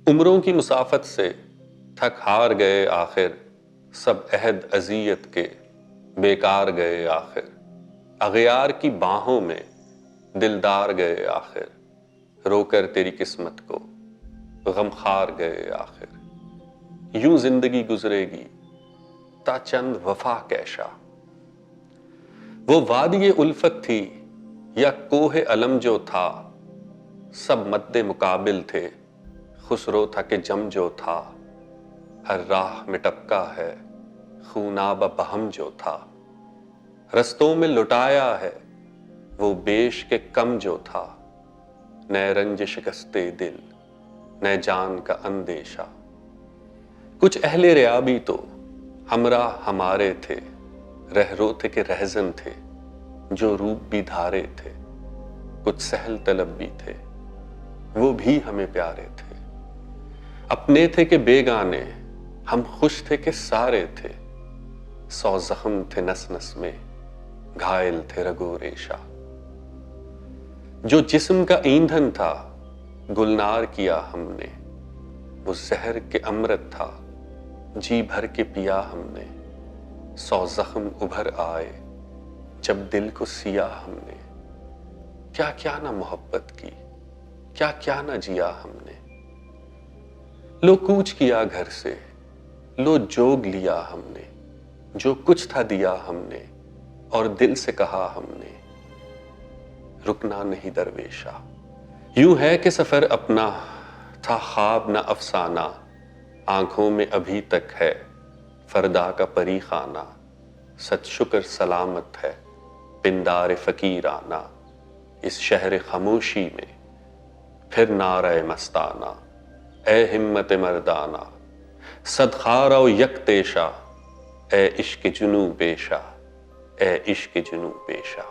عمروں کی مسافت سے تھک ہار گئے آخر، سب عہد اذیت کے بیکار گئے آخر، اغیار کی باہوں میں دلدار گئے آخر، رو کر تیری قسمت کو غمخوار گئے آخر۔ یوں زندگی گزرے گی تا چند وفا کیشا، وہ وادی الفت تھی یا کوہ علم جو تھا، سب مد مقابل تھے، خسرو تھا کہ جم جو تھا، ہر راہ میں ٹپکا ہے خوناب بہم جو تھا، رستوں میں لٹایا ہے وہ بیش کے کم جو تھا، نئے رنج شکستے دل نئے جان کا اندیشہ۔ کچھ اہل ریا بھی تو ہمراہ ہمارے تھے، رہرو تھے کہ رہزن تھے جو روپ بھی دھارے تھے، کچھ سہل طلب بھی تھے وہ بھی ہمیں پیارے تھے، اپنے تھے کہ بیگانے ہم خوش تھے کہ سارے تھے، سو زخم تھے نس نس میں گھائل تھے رگو ریشہ۔ جو جسم کا ایندھن تھا گلنار کیا ہم نے، وہ زہر کے امرت تھا جی بھر کے پیا ہم نے، سو زخم ابھر آئے جب دل کو سیا ہم نے، کیا کیا نہ محبت کی کیا کیا نہ جیا ہم نے، لو کوچ کیا گھر سے لو جوگ لیا ہم نے، جو کچھ تھا دیا ہم نے اور دل سے کہا ہم نے، رکنا نہیں درویشا۔ یوں ہے کہ سفر اپنا تھا خواب نہ افسانہ، آنکھوں میں ابھی تک ہے فردا کا پری خانہ، سچ شکر سلامت ہے پندار فقیرانہ، اس شہر خاموشی میں پھر نعرہ مستانہ، اے ہمت مردانہ صد خارہ و یک تیشہ، اے عشق جنوں پیشہ، اے عشق جنوں پیشہ۔